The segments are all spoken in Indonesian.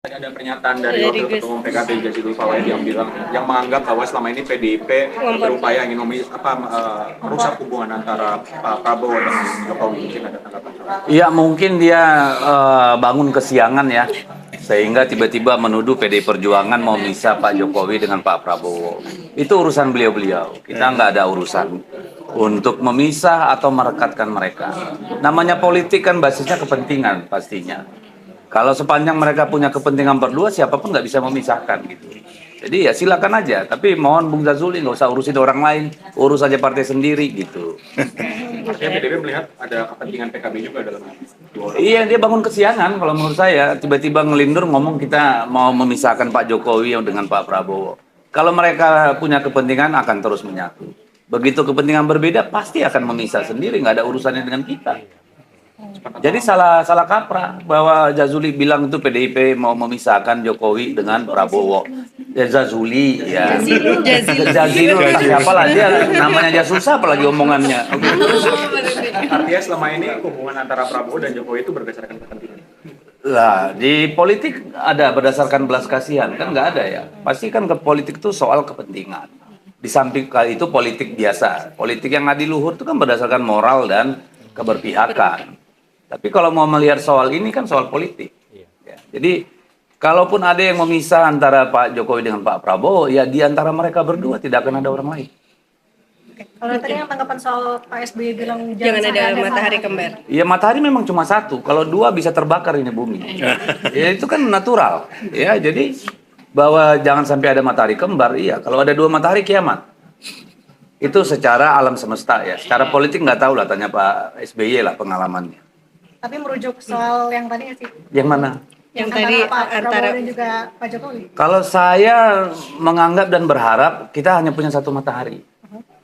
Ada pernyataan dari Wakil Ketua Umum PKB Jazilul Fawait yang menganggap bahwa selama ini PDIP berupaya ingin merusak hubungan antara Pak Prabowo dan Jokowi. Mungkin ada tanggapan? Iya, mungkin dia bangun kesiangan ya, sehingga tiba-tiba menuduh PDI Perjuangan mau misah Pak Jokowi dengan Pak Prabowo. Itu urusan beliau-beliau. Kita nggak ada urusan untuk memisah atau merekatkan mereka. Namanya politik kan basisnya kepentingan pastinya. Kalau sepanjang mereka punya kepentingan berdua, siapapun nggak bisa memisahkan gitu. Jadi ya silakan aja, tapi mohon Bung Zazuli nggak usah urusin orang lain, urus aja partai sendiri gitu. Artinya PDIP melihat ada kepentingan PKB juga dalam dua orang. Iya, dia bangun kesiangan kalau menurut saya, tiba-tiba ngelindur ngomong kita mau memisahkan Pak Jokowi dengan Pak Prabowo. Kalau mereka punya kepentingan akan terus menyatu. Begitu kepentingan berbeda pasti akan memisah sendiri, nggak ada urusannya dengan kita. Jadi salah kaprah bahwa Jazuli bilang itu PDIP mau memisahkan Jokowi dengan Prabowo. Ya Jazuli ya. Jazilul siapa lah dia, namanya aja susah apalagi omongannya. Artinya selama ini hubungan antara Prabowo dan Jokowi itu berdasarkan kepentingan. Lah, di politik ada berdasarkan belas kasihan, kan nggak ada ya. Pasti kan ke politik itu soal kepentingan. Di samping itu politik biasa. Politik yang adiluhur itu kan berdasarkan moral dan keberpihakan. Tapi kalau mau melihat soal ini kan soal politik. Ya, jadi, kalaupun ada yang memisah antara Pak Jokowi dengan Pak Prabowo, ya di antara mereka berdua tidak akan ada orang lain. Kalau tadi yang tanggapan soal Pak SBY bilang jangan ada matahari kembar. Ya matahari memang cuma satu, kalau dua bisa terbakar ini bumi. Ya itu kan natural. Ya jadi bahwa jangan sampai ada matahari kembar, iya. Kalau ada dua matahari kiamat. Itu secara alam semesta ya. Secara politik nggak tahu lah, tanya Pak SBY lah pengalamannya. Tapi merujuk soal yang tadi nggak sih? Yang mana? Yang tadi Pak antara Prabowo dan juga Pak Jokowi. Kalau saya menganggap dan berharap kita hanya punya satu matahari.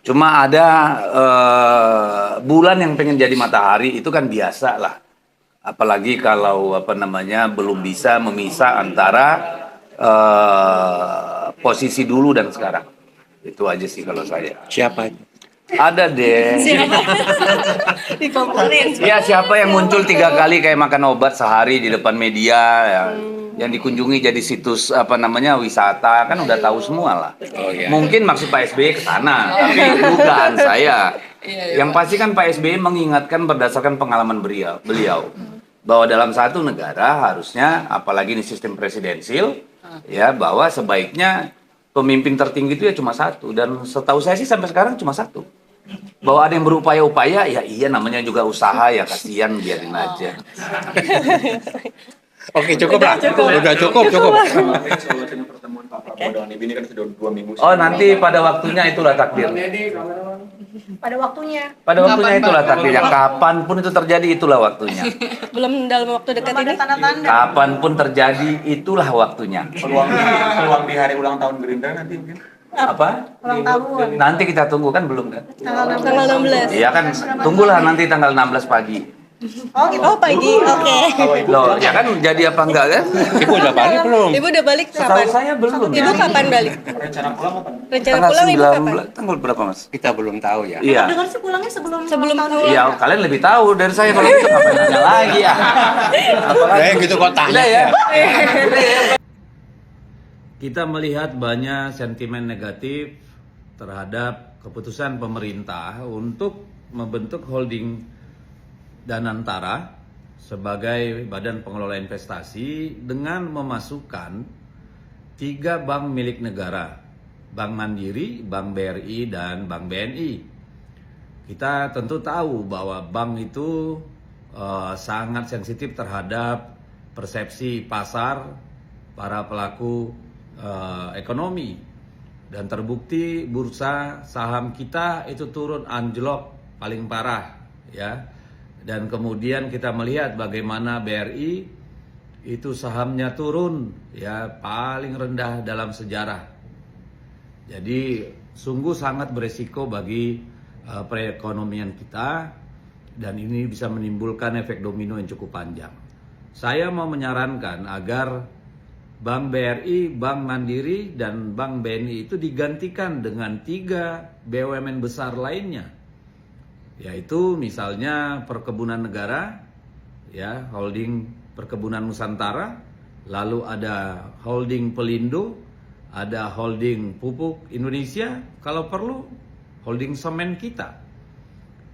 Cuma ada bulan yang pengen jadi matahari itu kan biasa lah. Apalagi kalau belum bisa memisah antara posisi dulu dan sekarang. Itu aja sih kalau saya. Siapa? Ada deh. dikomporin. Ya siapa yang muncul 3 kali kayak makan obat sehari di depan media ya. Yang dikunjungi jadi situs wisata kan udah tahu semua lah. Oh, iya. Mungkin maksud Pak SBY ke sana, tapi dugaan saya. Yang pasti kan Pak SBY mengingatkan berdasarkan pengalaman beliau bahwa dalam satu negara harusnya, apalagi ini sistem presidensil, ya bahwa sebaiknya pemimpin tertinggi itu ya cuma satu, dan setahu saya sih sampai sekarang cuma satu. Bahwa ada yang berupaya-upaya, ya iya namanya juga usaha ya, kasihan biarin aja. Oke, cukup lah. Udah cukup. Solusinya pertemuan Pak Prabowo dengan Ibu ini kan sudah 2 minggu. Oh nanti pada waktunya itulah takdir. Pada waktunya. Pada waktunya itulah takdirnya. Kapanpun itu terjadi itulah waktunya. Belum dalam waktu dekat Belum ada ini. tanda-tanda. Kapanpun terjadi itulah waktunya. Peluang di hari ulang tahun Gerindra nanti mungkin. Apa? Ulang tahun. Nanti kita tunggu kan belum kan? Tanggal 16. Iya kan, tunggulah nanti tanggal 16 pagi. Oh gitu. Oh pagi, oke. Loh, ya kan jadi apa enggak kan? Ibu udah balik belum? Ibu udah balik Setahu kapan? saya belum. Ibu kapan balik? Rencana pulang apa? Rencana Tanggal pulang ibu kapan? 19, tanggal berapa Mas? Kita belum tahu ya. Iya. Dengar sih pulangnya sebelum Sebelum tahun. pulang. Iya, kalian lebih tahu dari saya kalau itu ngapain nanya lagi ya. Kayak gitu kok tanya. Udah ya. Kita melihat banyak sentimen negatif terhadap keputusan pemerintah untuk membentuk holding Danantara sebagai badan pengelola investasi dengan memasukkan 3 bank milik negara, Bank Mandiri, Bank BRI, dan Bank BNI. Kita tentu tahu bahwa bank itu sangat sensitif terhadap persepsi pasar para pelaku ekonomi, dan terbukti bursa saham kita itu turun anjlok paling parah ya. Dan kemudian kita melihat bagaimana BRI itu sahamnya turun ya paling rendah dalam sejarah. Jadi sungguh sangat beresiko bagi perekonomian kita, dan ini bisa menimbulkan efek domino yang cukup panjang. Saya mau menyarankan agar Bank BRI, Bank Mandiri, dan Bank BNI itu digantikan dengan 3 BUMN besar lainnya, yaitu misalnya Perkebunan Negara, ya, holding Perkebunan Nusantara, lalu ada holding Pelindo, ada holding pupuk Indonesia, kalau perlu holding semen kita.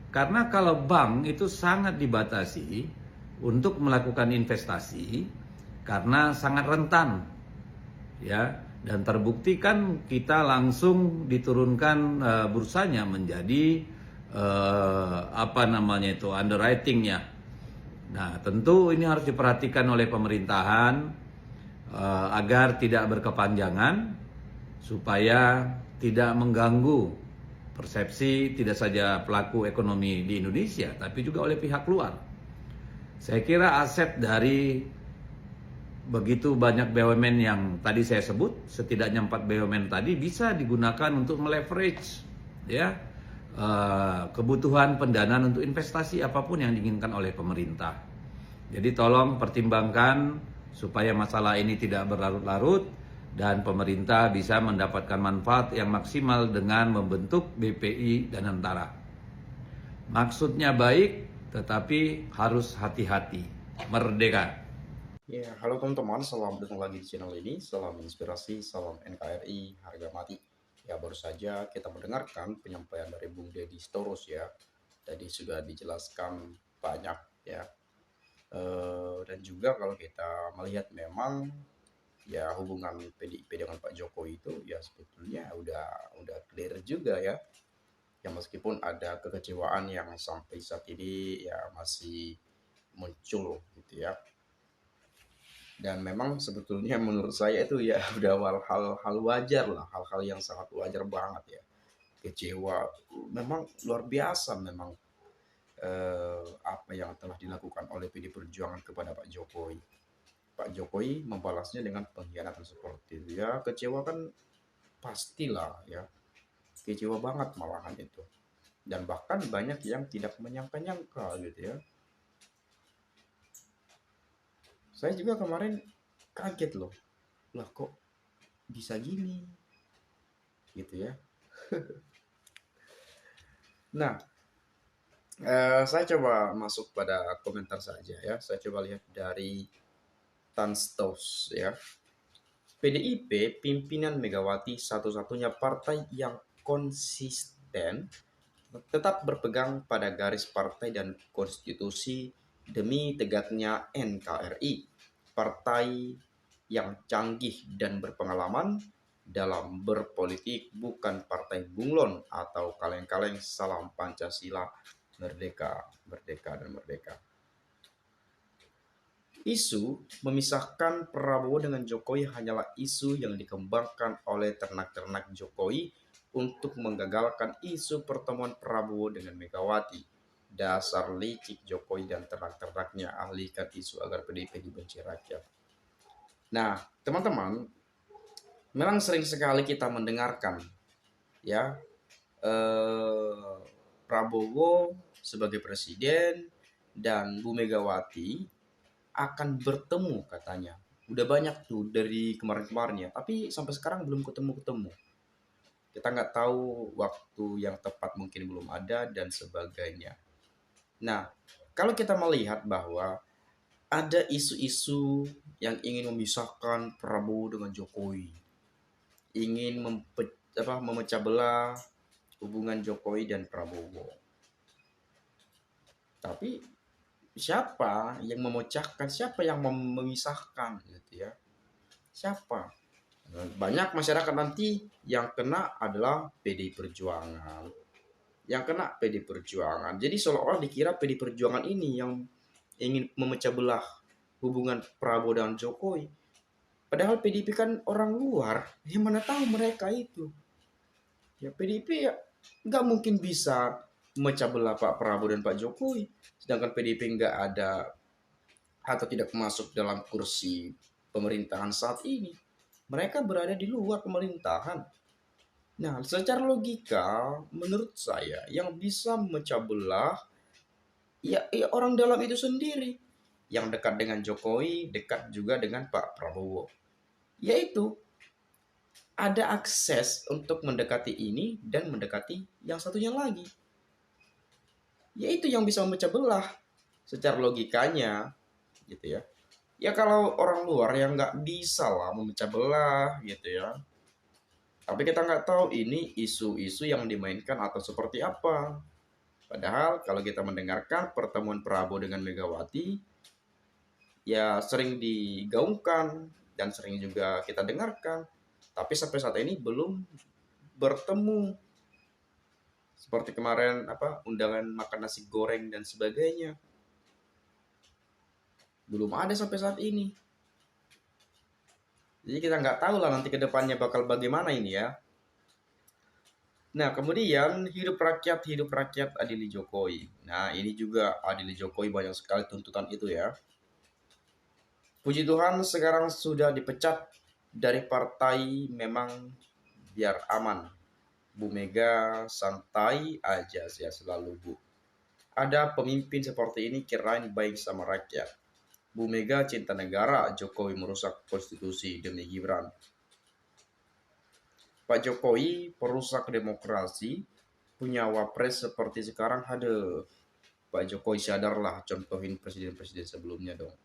Karena kalau bank itu sangat dibatasi untuk melakukan investasi karena sangat rentan, ya, dan terbukti kan kita langsung diturunkan bursanya menjadi underwritingnya. Nah, tentu ini harus diperhatikan oleh pemerintahan agar tidak berkepanjangan supaya tidak mengganggu persepsi tidak saja pelaku ekonomi di Indonesia tapi juga oleh pihak luar. Saya kira aset dari begitu banyak BUMN yang tadi saya sebut, setidaknya 4 BUMN tadi bisa digunakan untuk meleverage, ya, kebutuhan pendanaan untuk investasi apapun yang diinginkan oleh pemerintah. Jadi tolong pertimbangkan supaya masalah ini tidak berlarut-larut dan pemerintah bisa mendapatkan manfaat yang maksimal dengan membentuk BPI Danantara. Maksudnya baik, tetapi harus hati-hati. Merdeka! Ya, halo teman-teman, selamat datang lagi di channel ini. Salam inspirasi, salam NKRI, harga mati. Ya, baru saja kita mendengarkan penyampaian dari Bung Deddy Sitorus ya. Tadi sudah dijelaskan banyak ya. Dan juga kalau kita melihat memang ya hubungan PDIP dengan Pak Jokowi itu ya sebetulnya udah clear juga ya. Ya meskipun ada kekecewaan yang sampai saat ini ya masih muncul gitu ya. Dan memang sebetulnya menurut saya itu ya udah hal wajar lah, hal-hal yang sangat wajar banget ya. Kecewa, memang luar biasa memang apa yang telah dilakukan oleh PD Perjuangan kepada Pak Jokowi. Pak Jokowi membalasnya dengan pengkhianatan seperti itu ya. Kecewa kan pastilah ya, kecewa banget malahan itu. Dan bahkan banyak yang tidak menyangka-nyangka gitu ya. Saya juga kemarin kaget loh, lah kok bisa gini, gitu ya. Nah, saya coba masuk pada komentar saja ya. Saya coba lihat dari Tanstos ya. PDIP pimpinan Megawati satu-satunya partai yang konsisten tetap berpegang pada garis partai dan konstitusi demi tegaknya NKRI, partai yang canggih dan berpengalaman dalam berpolitik, bukan partai bunglon atau kaleng-kaleng. Salam Pancasila, merdeka, merdeka, dan merdeka. Isu memisahkan Prabowo dengan Jokowi hanyalah isu yang dikembangkan oleh ternak-ternak Jokowi untuk menggagalkan isu pertemuan Prabowo dengan Megawati. Dasar licik Jokowi dan ternak-ternaknya, alihkan isu agar PDIP dibenci rakyat. Nah, teman-teman, memang sering sekali kita mendengarkan ya Prabowo sebagai presiden dan Bu Megawati akan bertemu katanya. Udah banyak tuh dari kemarin-kemarin ya, tapi sampai sekarang belum ketemu-ketemu. Kita nggak tahu waktu yang tepat, mungkin belum ada dan sebagainya. Nah, kalau kita melihat bahwa ada isu-isu yang ingin memisahkan Prabowo dengan Jokowi, ingin memecah belah hubungan Jokowi dan Prabowo. Tapi siapa yang memecahkan, siapa yang memisahkan gitu ya? Siapa? Banyak masyarakat nanti yang kena adalah PDI Perjuangan. Yang kena PD Perjuangan. Jadi seolah-olah dikira PD Perjuangan ini yang ingin memecah belah hubungan Prabowo dan Jokowi. Padahal PDIP kan orang luar, yang mana tahu mereka itu. Ya PDIP ya nggak mungkin bisa memecah belah Pak Prabowo dan Pak Jokowi. Sedangkan PDIP nggak ada atau tidak masuk dalam kursi pemerintahan saat ini. Mereka berada di luar pemerintahan. Nah, secara logika, menurut saya yang bisa memecah belah ya orang dalam itu sendiri. Yang dekat dengan Jokowi, dekat juga dengan Pak Prabowo. Yaitu ada akses untuk mendekati ini dan mendekati yang satunya lagi. Yaitu yang bisa memecah belah secara logikanya, gitu ya. Ya kalau orang luar yang nggak bisa lah memecah belah gitu ya. Tapi kita nggak tahu ini isu-isu yang dimainkan atau seperti apa. Padahal kalau kita mendengarkan pertemuan Prabowo dengan Megawati, ya sering digaungkan dan sering juga kita dengarkan. Tapi sampai saat ini belum bertemu. Seperti kemarin undangan makan nasi goreng dan sebagainya. Belum ada sampai saat ini. Jadi kita nggak tahu lah nanti ke depannya bakal bagaimana ini ya. Nah, kemudian hidup rakyat adili Jokowi. Nah, ini juga adili Jokowi banyak sekali tuntutan itu ya. Puji Tuhan sekarang sudah dipecat dari partai, memang biar aman. Bu Mega santai aja ya selalu Bu. Ada pemimpin seperti ini kirain baik sama rakyat. Bu Mega cinta negara, Jokowi merusak konstitusi demi Gibran. Pak Jokowi perusak demokrasi, punya wapres seperti sekarang, ada. Pak Jokowi sadarlah, contohin presiden-presiden sebelumnya dong.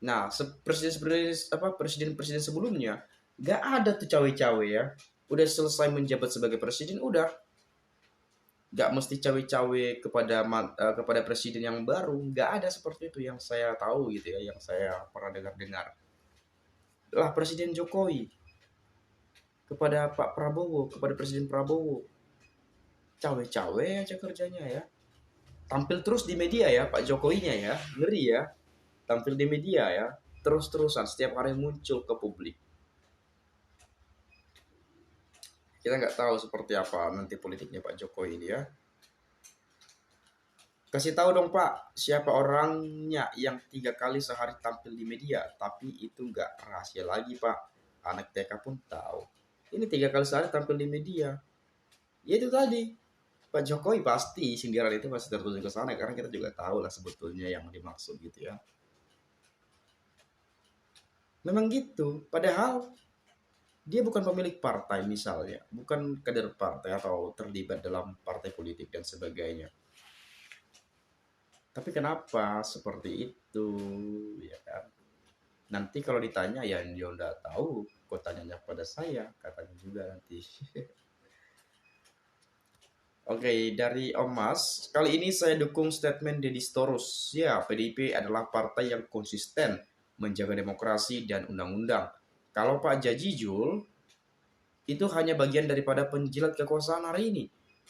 Nah, presiden-presiden sebelumnya gak ada tuh cawe-cawe ya. Udah selesai menjabat sebagai presiden, udah. Gak mesti cawe-cawe kepada presiden yang baru, gak ada seperti itu yang saya tahu gitu ya, yang saya pernah dengar. Lah Presiden Jokowi kepada Pak Prabowo, kepada Presiden Prabowo, cawe-cawe aja kerjanya ya. Tampil terus di media ya Pak Jokowinya ya, ngeri ya. Tampil di media ya, terus-terusan setiap hari muncul ke publik. Kita nggak tahu seperti apa nanti politiknya Pak Jokowi ini ya. Kasih tahu dong Pak, siapa orangnya yang 3 kali sehari tampil di media, tapi itu nggak rahasia lagi Pak. Anak TK pun tahu. Ini 3 kali sehari tampil di media. Ya itu tadi, Pak Jokowi pasti sindiran itu masih tertuju ke sana, karena kita juga tahu lah sebetulnya yang dimaksud gitu ya. Memang gitu, padahal dia bukan pemilik partai misalnya, bukan kader partai atau terlibat dalam partai politik dan sebagainya. Tapi kenapa seperti itu, ya kan? Nanti kalau ditanya ya dia udah tahu, kok tanyanya pada saya, katanya juga nanti. Oke, dari Om Mas, kali ini saya dukung statement Deddy Storus. Ya, PDIP adalah partai yang konsisten menjaga demokrasi dan undang-undang. Kalau Pak Jajijul, itu hanya bagian daripada penjilat kekuasaan hari ini.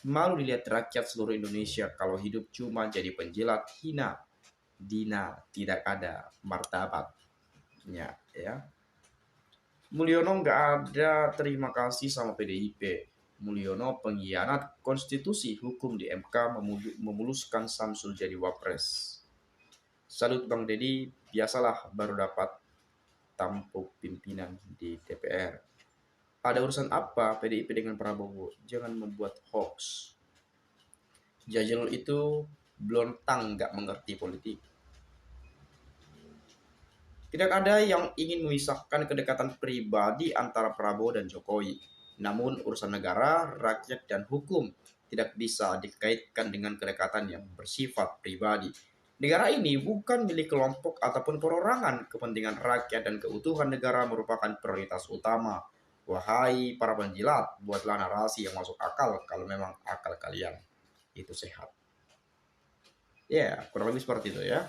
Malu dilihat rakyat seluruh Indonesia kalau hidup cuma jadi penjilat, hina, dina, tidak ada martabatnya. Ya. Mulyono nggak ada terima kasih sama PDIP. Mulyono pengkhianat konstitusi, hukum di MK memuluskan Samsul jadi wapres. Salut Bang Deddy, biasalah baru dapat tampuk pimpinan di DPR. Ada urusan apa PDIP dengan Prabowo? Jangan membuat hoax. Jajal itu blontang, nggak mengerti politik. Tidak ada yang ingin memisahkan kedekatan pribadi antara Prabowo dan Jokowi. Namun urusan negara, rakyat, dan hukum tidak bisa dikaitkan dengan kedekatan yang bersifat pribadi. Negara ini bukan milik kelompok ataupun perorangan. Kepentingan rakyat dan keutuhan negara merupakan prioritas utama. Wahai para penjilat, buatlah narasi yang masuk akal kalau memang akal kalian itu sehat. Ya, kurang lebih seperti itu ya.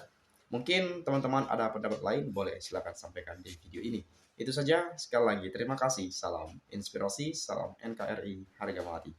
Mungkin teman-teman ada pendapat lain, boleh silakan sampaikan di video ini. Itu saja, sekali lagi terima kasih. Salam inspirasi, salam NKRI, harga mati.